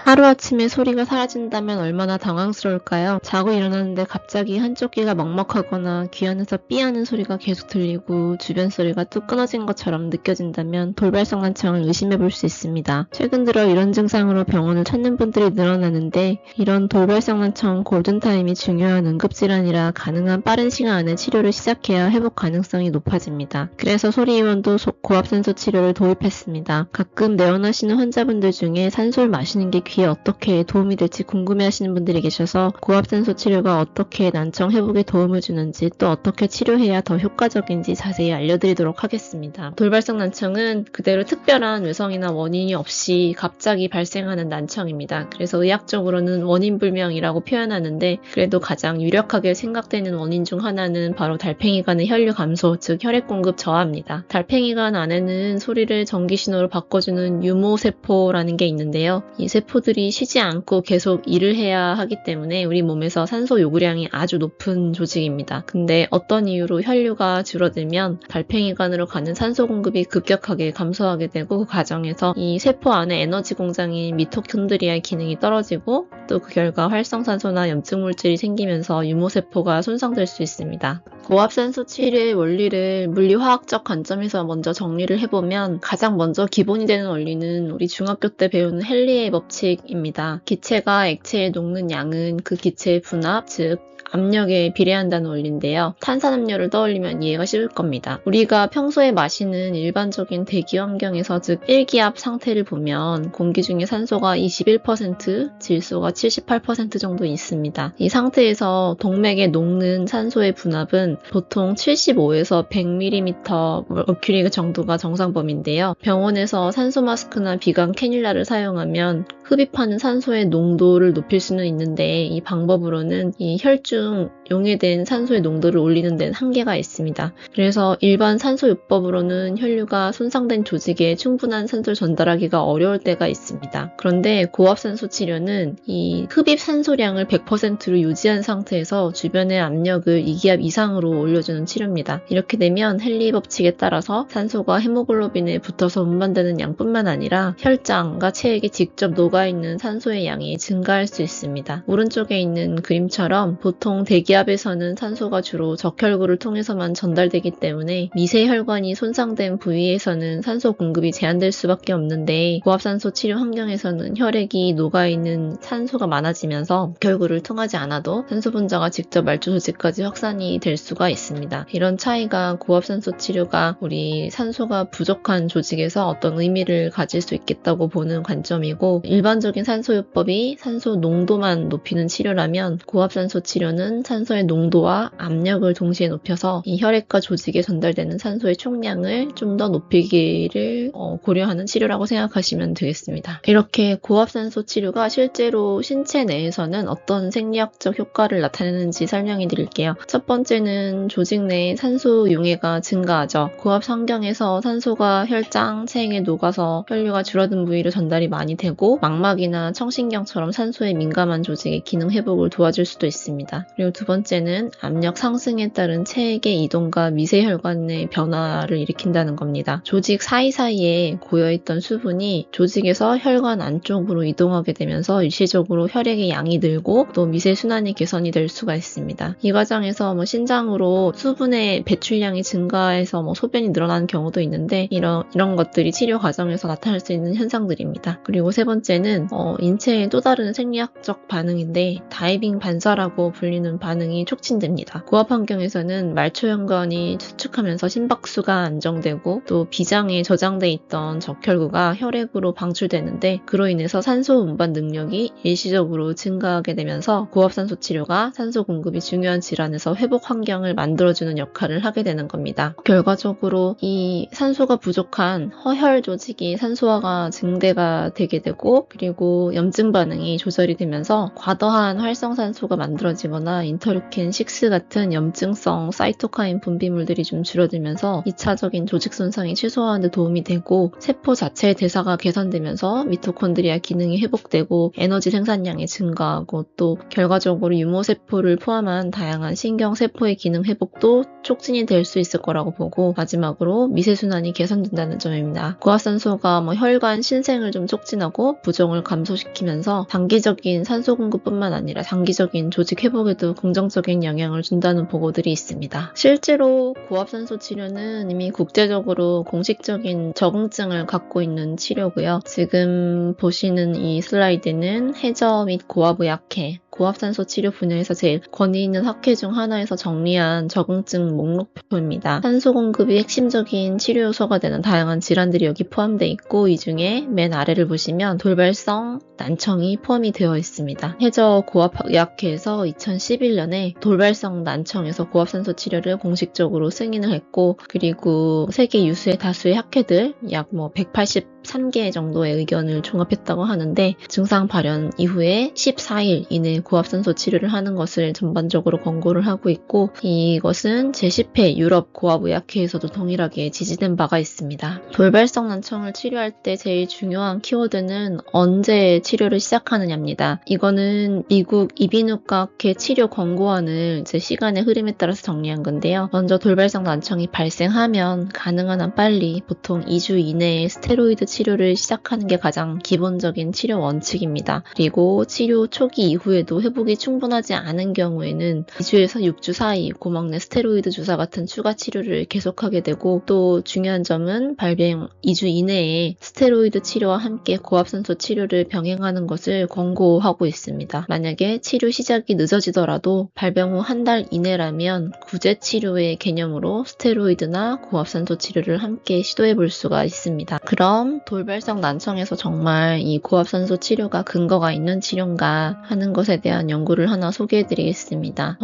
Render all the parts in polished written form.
하루아침에 소리가 사라진다면 얼마나 당황스러울까요? 자고 일어났는데 갑자기 한쪽 귀가 먹먹하거나 귀 안에서 삐하는 소리가 계속 들리고 주변 소리가 뚝 끊어진 것처럼 느껴진다면 돌발성 난청을 의심해 볼 수 있습니다. 최근 들어 이런 증상으로 병원을 찾는 분들이 늘어나는데 이런 돌발성 난청 골든타임이 중요한 응급질환이라 가능한 빠른 시간 안에 치료를 시작해야 회복 가능성이 높아집니다. 그래서 소리의원도 고압산소 치료를 도입했습니다. 가끔 내원하시는 환자분들 중에 산소를 마시는 게 귀에 어떻게 도움이 될지 궁금해하시는 분들이 계셔서 고압산소 치료가 어떻게 난청 회복에 도움을 주는지 또 어떻게 치료해야 더 효과적인지 자세히 알려드리도록 하겠습니다. 돌발성 난청은 그대로 특별한 외성이나 원인이 없이 갑자기 발생하는 난청입니다. 그래서 의학적으로는 원인불명이라고 표현하는데 그래도 가장 유력하게 생각되는 원인 중 하나는 바로 달팽이관의 혈류 감소, 즉 혈액공급 저하입니다. 달팽이관 안에는 소리를 전기신호로 바꿔주는 유모세포라는 게 있는데요. 이 세포들이 쉬지 않고 계속 일을 해야 하기 때문에 우리 몸에서 산소 요구량이 아주 높은 조직입니다. 근데 어떤 이유로 혈류가 줄어들면 달팽이관으로 가는 산소 공급이 급격하게 감소하게 되고 그 과정에서 이 세포 안에 에너지 공장인 미토콘드리아의 기능이 떨어지고 또 그 결과 활성산소나 염증 물질이 생기면서 유모세포가 손상될 수 있습니다. 고압산소 치료의 원리를 물리화학적 관점에서 먼저 정리를 해보면 가장 먼저 기본이 되는 원리는 우리 중학교 때 배우는 헨리의 법칙입니다. 기체가 액체에 녹는 양은 그 기체의 분압, 즉 압력에 비례한다는 원리인데요. 탄산음료를 떠올리면 이해가 쉬울 겁니다. 우리가 평소에 마시는 일반적인 대기 환경에서 즉 1기압 상태를 보면 공기 중에 산소가 21%, 질소가 78% 정도 있습니다. 이 상태에서 동맥에 녹는 산소의 분압은 보통 75에서 100ml 정도가 정상범위인데요. 병원에서 산소 마스크나 비강 캐뉼라를 사용하면 흡입하는 산소의 농도를 높일 수는 있는데 이 방법으로는 이 혈중 용해된 산소의 농도를 올리는 데는 한계가 있습니다. 그래서 일반 산소요법으로는 혈류가 손상된 조직에 충분한 산소를 전달하기가 어려울 때가 있습니다. 그런데 고압산소 치료는 이 흡입 산소량을 100%로 유지한 상태에서 주변의 압력을 2기압 이상으로 올려주는 치료입니다. 이렇게 되면 헨리 법칙에 따라서 산소가 헤모글로빈에 붙어서 운반되는 양뿐만 아니라 혈장과 체액에 직접 녹아있는 산소의 양이 증가할 수 있습니다. 오른쪽에 있는 그림처럼 보통 대기압에서는 산소가 주로 적혈구를 통해서만 전달되기 때문에 미세혈관이 손상된 부위에서는 산소 공급이 제한될 수밖에 없는데 고압산소 치료 환경에서는 혈액이 녹아있는 산소가 많아지면서 적혈구를 통하지 않아도 산소 분자가 직접 말초 조직까지 확산이 될 수가 있습니다. 이런 차이가 고압산소 치료가 우리 산소가 부족한 조직에서 어떤 의미를 가질 수 있겠다고 보는 관점이고 일반적인 산소요법이 산소 농도만 높이는 치료라면 고압산소 치료는 산소의 농도와 압력을 동시에 높여서 이 혈액과 조직에 전달되는 산소의 총량을 좀 더 높이기를 고려하는 치료라고 생각하시면 되겠습니다. 이렇게 고압산소 치료가 실제로 신체 내에서는 어떤 생리학적 효과를 나타내는지 설명해 드릴게요. 첫 번째는 조직 내의 산소 용해가 증가하죠. 고압 환경에서 산소가 혈장, 체액에 녹아서 혈류가 줄어든 부위로 전달이 많이 되고 망막이나 청신경처럼 산소에 민감한 조직의 기능 회복을 도와줄 수도 있습니다. 그리고 두 번째는 압력 상승에 따른 체액의 이동과 미세혈관의 변화를 일으킨다는 겁니다. 조직 사이사이에 고여있던 수분이 조직에서 혈관 안쪽으로 이동하게 되면서 일시적으로 혈액의 양이 늘고 또 미세순환이 개선이 될 수가 있습니다. 이 과정에서 신장으로 수분의 배출량이 증가해서 소변이 늘어나는 경우도 있는데 이런 것들이 치료 과정에서 나타날 수 있는 현상들입니다. 그리고 세 번째는 인체의 또 다른 생리학적 반응인데 다이빙 반사라고 불리는 반응이 촉진됩니다. 고압 환경에서는 말초혈관이 수축하면서 심박수가 안정되고 또 비장에 저장돼 있던 적혈구가 혈액으로 방출되는데 그로 인해서 산소 운반 능력이 일시적으로 증가하게 되면서 고압산소 치료가 산소 공급이 중요한 질환에서 회복 환경을 만들어주는 역할을 하게 되는 겁니다. 결과적으로 이 산소가 부족한 허혈 조직이 산소화가 증대가 되게 되고 그리고 염증 반응이 조절이 되면서 과도한 활성산소가 만들어지거나 인터루킨-6 같은 염증성 사이토카인 분비물들이 좀 줄어들면서 2차적인 조직 손상이 최소화하는 데 도움이 되고 세포 자체의 대사가 개선되면서 미토콘드리아 기능이 회복되고 에너지 생산량이 증가하고 또 결과적으로 유모세포를 포함한 다양한 신경세포의 기능 회복도 촉진이 될 수 있을 거라고 보고 마지막으로 미세순환이 개선된다는 점입니다. 고압산소가 혈관 신생을 좀 촉진하고 부종을 감소시키면서 단기적인 산소 공급뿐만 아니라 장기적인 조직 회복에도 긍정적인 영향을 준다는 보고들이 있습니다. 실제로 고압산소 치료는 이미 국제적으로 공식적인 적응증을 갖고 있는 치료고요. 지금 보시는 이 슬라이드는 해저 및 고압의학회, 고압산소 치료 분야에서 제일 권위 있는 학회 중 하나에서 정리한 적응증 목록표입니다. 산소 공급이 핵심적인 치료 요소가 되는 다양한 질환들이 여기 포함되어 있고 이 중에 맨 아래를 보시면 돌발성 난청이 포함이 되어 있습니다. 해저 고압의학회에서 2011년에 돌발성 난청에서 고압산소 치료를 공식적으로 승인을 했고 그리고 세계 유수의 다수의 학회들 약 183개 정도의 의견을 종합했다고 하는데 증상 발현 이후에 14일 이내에 고압산소 치료를 하는 것을 전반적으로 권고를 하고 있고 이것은 제10회 유럽 고압의학회에서도 동일하게 지지된 바가 있습니다. 돌발성 난청을 치료할 때 제일 중요한 키워드는 언제 치료를 시작하느냐입니다. 이거는 미국 이비인후과학회 치료 권고안을 제 시간의 흐름에 따라서 정리한 건데요. 먼저 돌발성 난청이 발생하면 가능한 한 빨리 보통 2주 이내에 스테로이드 치료를 시작하는 게 가장 기본적인 치료 원칙입니다. 그리고 치료 초기 이후에도 회복이 충분하지 않은 경우에는 2주에서 6주 사이 고막 내 스테로이드 주사 같은 추가 치료를 계속하게 되고 또 중요한 점은 발병 2주 이내에 스테로이드 치료와 함께 고압산소 치료를 병행하는 것을 권고하고 있습니다. 만약에 치료 시작이 늦어지더라도 발병 후 한 달 이내라면 구제 치료의 개념으로 스테로이드나 고압산소 치료를 함께 시도해 볼 수가 있습니다. 그럼 돌발성 난청에서 정말 이 고압산소 치료가 근거가 있는 치료인가 하는 것에 대한 연구를 하나 소개해 드리겠습니다.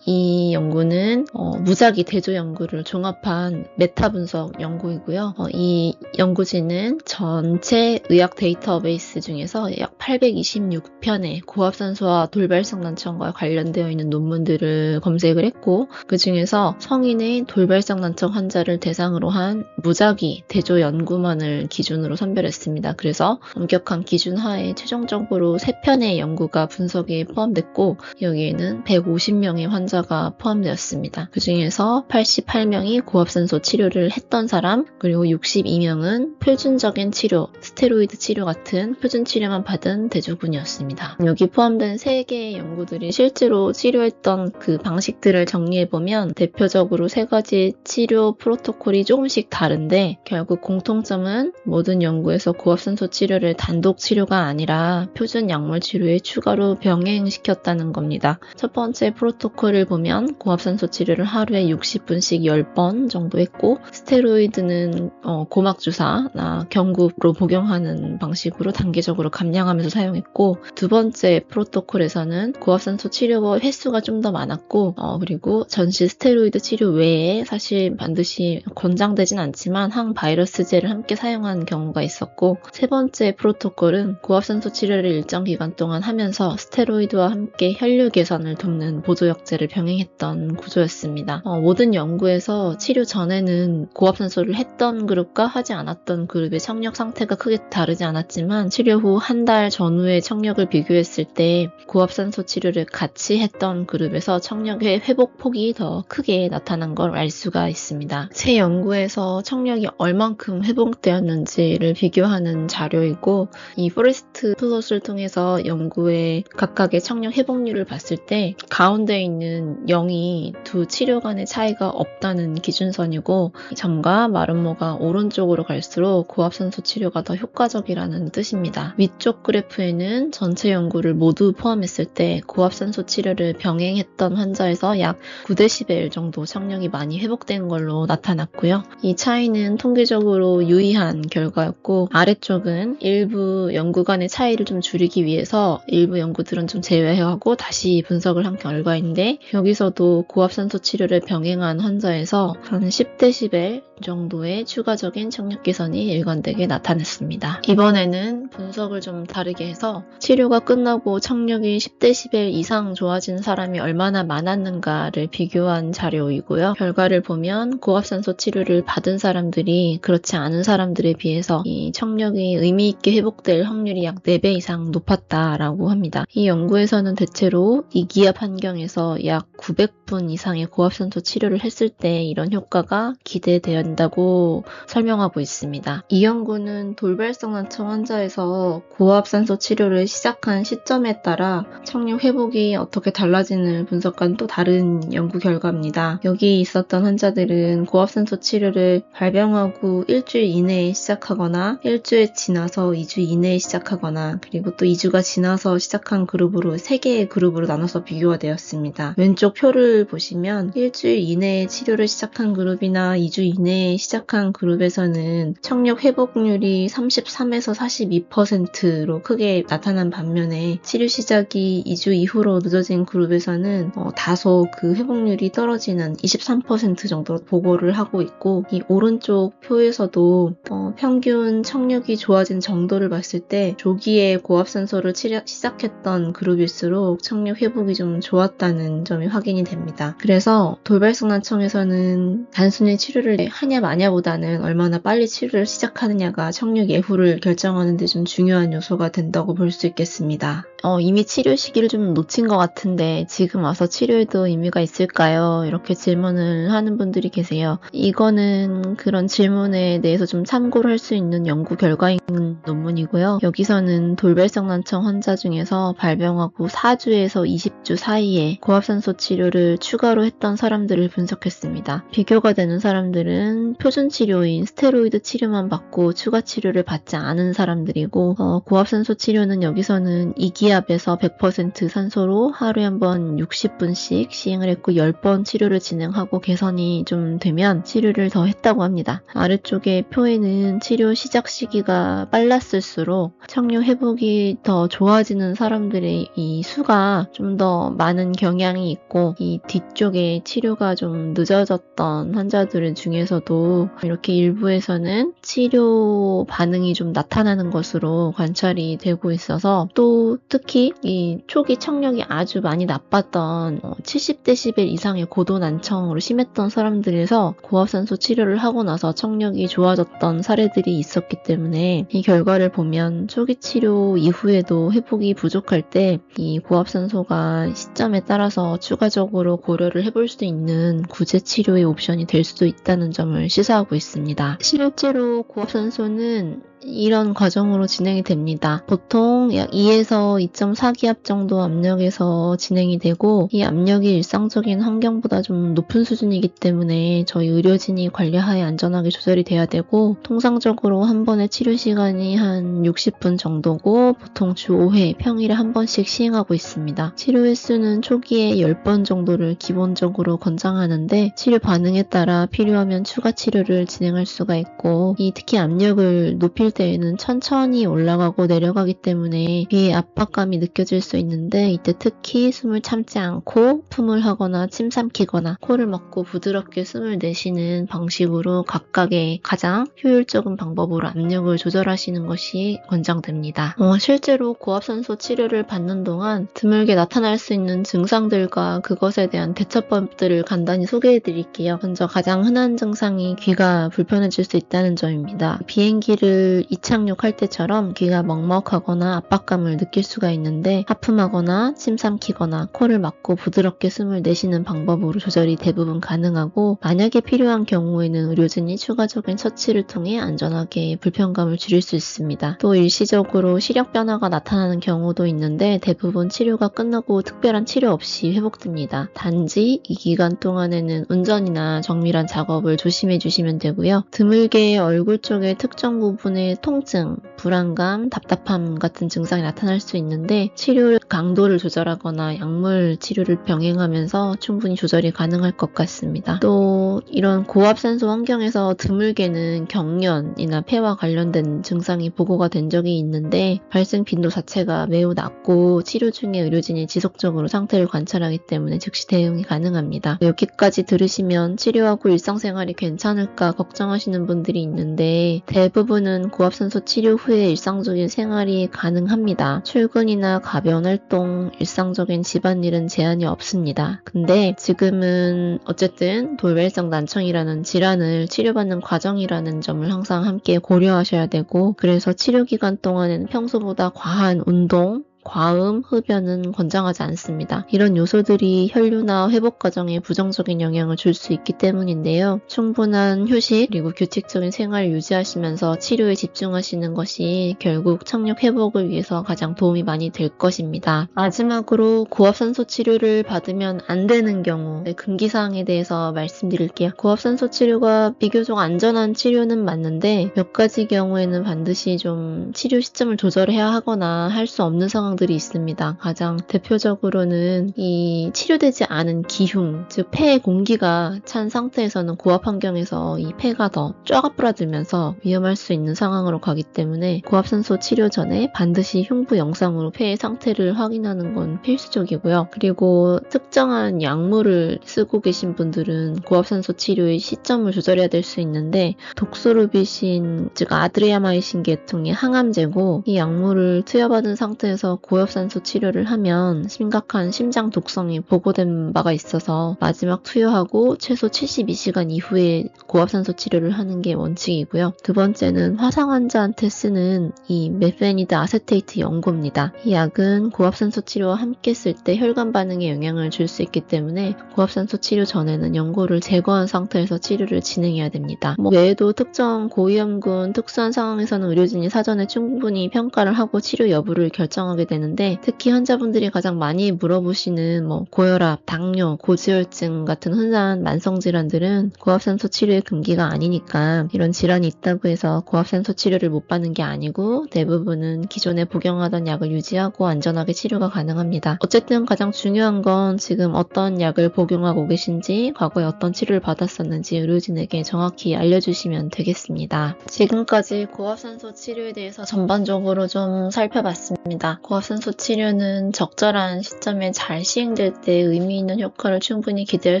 이 연구는 무작위 대조 연구를 종합한 메타 분석 연구이고요. 이 연구진은 전체 의학 데이터베이스 중에서 약 826편의 고압산소와 돌발성 난청과 관련되어 있는 논문들을 검색을 했고 그 중에서 성인의 돌발성 난청 환자를 대상으로 한 무작위 대조 연구만을 기준으로 선별했습니다. 그래서 엄격한 기준 하에 최종적으로 3편의 연구가 분석에 포함됐고 여기에는 150명의 환자가 포함되었습니다. 그 중에서 88명이 고압산소 치료를 했던 사람 그리고 62명은 표준적인 치료, 스테로이드 치료 같은 표준 치료만 받은 대조군이었습니다. 여기 포함된 3개의 연구들이 실제로 치료했던 그 방식들을 정리해보면 대표적으로 3가지 치료 프로토콜이 조금씩 다른데 결국 공통점은 모든 연구에서 고압산소 치료를 단독 치료가 아니라 표준 약물 치료에 추가로 병행시켰다는 겁니다. 첫 번째 프로토콜을 보면 고압산소 치료를 하루에 60분씩 10번 정도 했고 스테로이드는 고막주사나 경구로 복용하는 방식으로 단계적으로 감량하면서 사용했고 두 번째 프로토콜에서는 고압산소 치료 횟수가 좀 더 많았고 그리고 전시 스테로이드 치료 외에 사실 반드시 권장되진 않지만 항바이러스제를 함께 사용한 경우가 있었고 세 번째 프로토콜은 고압산소 치료를 일정 기간 동안 하면서 스테로이드와 함께 혈류 개선을 돕는 보조약제를 병행했던 구조였습니다. 모든 연구에서 치료 전에는 고압산소를 했던 그룹과 하지 않았던 그룹의 청력 상태가 크게 다르지 않았지만 치료 후 한 달 전후의 청력을 비교했을 때 고압산소 치료를 같이 했던 그룹에서 청력의 회복 폭이 더 크게 나타난 걸 알 수가 있습니다. 새 연구에서 청력이 얼만큼 회복되었는지를 비교하는 자료이고 이 포레스트 플롯을 통해서 연구의 각각의 청력 회복률을 봤을 때 가운데 있는 0이 두 치료 간의 차이가 없다는 기준선이고 점과 마름모가 오른쪽으로 갈수록 고압산소 치료가 더 효과적이라는 뜻입니다. 위쪽 그래프에는 전체 연구를 모두 포함했을 때 고압산소 치료를 병행했던 환자에서 약 9dB 정도 청력이 많이 회복된 걸로 나타났고요. 이 차이는 통계적으로 유의한 결과 결과였고, 아래쪽은 일부 연구 간의 차이를 좀 줄이기 위해서 일부 연구들은 좀 제외하고 다시 분석을 한 결과인데, 여기서도 고압산소 치료를 병행한 환자에서 한 10dB 정도의 추가적인 청력 개선이 일관되게 나타났습니다. 이번에는 분석을 좀 다르게 해서 치료가 끝나고 청력이 10dB 이상 좋아진 사람이 얼마나 많았는가를 비교한 자료이고요. 결과를 보면 고압산소 치료를 받은 사람들이 그렇지 않은 사람들에 비해서 이 청력이 의미 있게 회복될 확률이 약 4배 이상 높았다라고 합니다. 이 연구에서는 대체로 이기압 환경에서 약 900분 이상의 고압산소 치료를 했을 때 이런 효과가 기대된다고 설명하고 있습니다. 이 연구는 돌발성 난청 환자에서 고압산소 치료를 시작한 시점에 따라 청력 회복이 어떻게 달라지는 분석과는 또 다른 연구 결과입니다. 여기 있었던 환자들은 고압산소 치료를 발병하고 일주일 이내에 시작하거나 일주일 지나서 2주 이내에 시작하거나 그리고 또 2주가 지나서 시작한 그룹으로 3개의 그룹으로 나눠서 비교가 되었습니다. 왼쪽 표를 보시면 일주일 이내에 치료를 시작한 그룹이나 2주 이내에 시작한 그룹에서는 청력 회복률이 33에서 42%로 크게 나타난 반면에 치료 시작이 2주 이후로 늦어진 그룹에서는 다소 그 회복률이 떨어지는 23% 정도 보고를 하고 있고, 이 오른쪽 표에서도 평균 청력이 좋아진 정도를 봤을 때 조기에 고압산소를 시작했던 그룹일수록 청력 회복이 좀 좋았다는 점이 확인이 됩니다. 그래서 돌발성 난청에서는 단순히 치료를 하냐 마냐보다는 얼마나 빨리 치료를 시작하느냐가 청력 예후를 결정하는 데 좀 중요한 요소가 된다고 볼 수 있겠습니다. 이미 치료 시기를 좀 놓친 것 같은데 지금 와서 치료해도 의미가 있을까요? 이렇게 질문을 하는 분들이 계세요. 이거는 그런 질문에 대해서 좀 참고를 할 수 있는 연구 결과인 논문이고요. 여기서는 돌발성 난청 환자 중에서 발병하고 4주에서 20주 사이에 고압산소 치료를 추가로 했던 사람들을 분석했습니다. 비교가 되는 사람들은 표준 치료인 스테로이드 치료만 받고 추가 치료를 받지 않은 사람들이고, 고압산소 치료는 여기서는 이기압에서 100% 산소로 하루에 한 번 60분씩 시행을 했고 10번 치료를 진행하고 개선이 좀 되면 치료를 더 했다고 합니다. 아래쪽의 표에는 치료 시작 시기가 빨랐을수록 청력 회복이 더 좋아지는 사람들의 이 수가 좀 더 많은 경향이 있고, 이 뒤쪽에 치료가 좀 늦어졌던 환자들 중에서도 이렇게 일부에서는 치료 반응이 좀 나타나는 것으로 관찰이 되고 있어서, 또 특히 이 초기 청력이 아주 많이 나빴던 70dB 이상의 고도 난청으로 심했던 사람들에서 고압산소 치료를 하고 나서 청력이 좋아졌던 사례들이 있었기 때문에 이 결과를 보면 초기 치료 이후에도 회복이 부족할 때 이 고압산소가 시점에 따라서 추가적으로 고려를 해볼 수 있는 구제 치료의 옵션이 될 수도 있다는 점을 시사하고 있습니다. 실제로 고압산소는 이런 과정으로 진행이 됩니다. 보통 약 2에서 2.4기압 정도 압력에서 진행이 되고, 이 압력이 일상적인 환경보다 좀 높은 수준이기 때문에 저희 의료진이 관리하에 안전하게 조절이 돼야 되고, 통상적으로 한 번의 치료 시간이 한 60분 정도고 보통 주 5회 평일에 한 번씩 시행하고 있습니다. 치료 횟수는 초기에 10번 정도를 기본적으로 권장하는데, 치료 반응에 따라 필요하면 추가 치료를 진행할 수가 있고, 이 특히 압력을 높일 때에는 천천히 올라가고 내려가기 때문에 귀에 압박감이 느껴질 수 있는데, 이때 특히 숨을 참지 않고 품을 하거나 침 삼키거나 코를 막고 부드럽게 숨을 내쉬는 방식으로 각각의 가장 효율적인 방법으로 압력을 조절하시는 것이 권장됩니다. 실제로 고압산소 치료를 받는 동안 드물게 나타날 수 있는 증상들과 그것에 대한 대처법들을 간단히 소개해 드릴게요. 먼저 가장 흔한 증상이 귀가 불편해질 수 있다는 점입니다. 비행기를 이착륙할 때처럼 귀가 먹먹하거나 압박감을 느낄 수가 있는데, 하품하거나 침 삼키거나 코를 막고 부드럽게 숨을 내쉬는 방법으로 조절이 대부분 가능하고, 만약에 필요한 경우에는 의료진이 추가적인 처치를 통해 안전하게 불편감을 줄일 수 있습니다. 또 일시적으로 시력 변화가 나타나는 경우도 있는데 대부분 치료가 끝나고 특별한 치료 없이 회복됩니다. 단지 이 기간 동안에는 운전이나 정밀한 작업을 조심해 주시면 되고요. 드물게 얼굴 쪽의 특정 부분에 중에 통증, 불안감, 답답함 같은 증상이 나타날 수 있는데 치료 강도를 조절하거나 약물 치료를 병행하면서 충분히 조절이 가능할 것 같습니다. 또 이런 고압산소 환경에서 드물게는 경련이나 폐와 관련된 증상이 보고가 된 적이 있는데 발생 빈도 자체가 매우 낮고 치료 중에 의료진이 지속적으로 상태를 관찰하기 때문에 즉시 대응이 가능합니다. 여기까지 들으시면 치료하고 일상생활이 괜찮을까 걱정하시는 분들이 있는데 대부분은 고압산소 치료 후에 일상적인 생활이 가능합니다. 출근이나 가벼운 활동, 일상적인 집안일은 제한이 없습니다. 근데 지금은 어쨌든 돌발성 난청이라는 질환을 치료받는 과정이라는 점을 항상 함께 고려하셔야 되고 그래서 치료 기간 동안에는 평소보다 과한 운동, 과음, 흡연은 권장하지 않습니다. 이런 요소들이 혈류나 회복 과정에 부정적인 영향을 줄 수 있기 때문인데요. 충분한 휴식 그리고 규칙적인 생활을 유지하시면서 치료에 집중하시는 것이 결국 청력 회복을 위해서 가장 도움이 많이 될 것입니다. 마지막으로 고압산소 치료를 받으면 안 되는 경우 금기사항에 대해서 말씀드릴게요. 고압산소 치료가 비교적 안전한 치료는 맞는데 몇 가지 경우에는 반드시 좀 치료 시점을 조절해야 하거나 할 수 없는 상황들이 있습니다. 가장 대표적으로는 이 치료되지 않은 기흉, 즉 폐의 공기가 찬 상태에서는 고압 환경에서 이 폐가 더 쪼가부라들면서 위험할 수 있는 상황으로 가기 때문에 고압산소 치료 전에 반드시 흉부 영상으로 폐의 상태를 확인하는 건 필수적이고요. 그리고 특정한 약물을 쓰고 계신 분들은 고압산소 치료의 시점을 조절해야 될 수 있는데 독소르비신, 즉 아드리아마이신 계통의 항암제고 이 약물을 투여받은 상태에서 고압산소 치료를 하면 심각한 심장 독성이 보고된 바가 있어서 마지막 투여하고 최소 72시간 이후에 고압산소 치료를 하는 게 원칙이고요. 두 번째는 화상 환자한테 쓰는 이 메페니드 아세테이트 연고입니다. 이 약은 고압산소 치료와 함께 쓸 때 혈관 반응에 영향을 줄 수 있기 때문에 고압산소 치료 전에는 연고를 제거한 상태에서 치료를 진행해야 됩니다. 외에도 특정 고위험군 특수한 상황에서는 의료진이 사전에 충분히 평가를 하고 치료 여부를 결정하게 되는데 특히 환자분들이 가장 많이 물어보시는 고혈압, 당뇨, 고지혈증 같은 흔한 만성질환들은 고압산소 치료의 금기가 아니니까 이런 질환이 있다고 해서 고압산소 치료를 못 받는 게 아니고 대부분은 기존에 복용하던 약을 유지하고 안전하게 치료가 가능합니다. 어쨌든 가장 중요한 건 지금 어떤 약을 복용하고 계신지 과거에 어떤 치료를 받았었는지 의료진에게 정확히 알려주시면 되겠습니다. 지금까지 고압산소 치료에 대해서 전반적으로 좀 살펴봤습니다. 고압산소 치료는 적절한 시점에 잘 시행될 때 의미 있는 효과를 충분히 기대할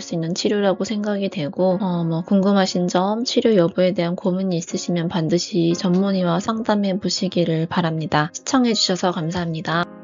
수 있는 치료라고 생각이 되고 궁금하신 점, 치료 여부에 대한 고민이 있으시면 반드시 전문의와 상담해 보시기를 바랍니다. 시청해주셔서 감사합니다.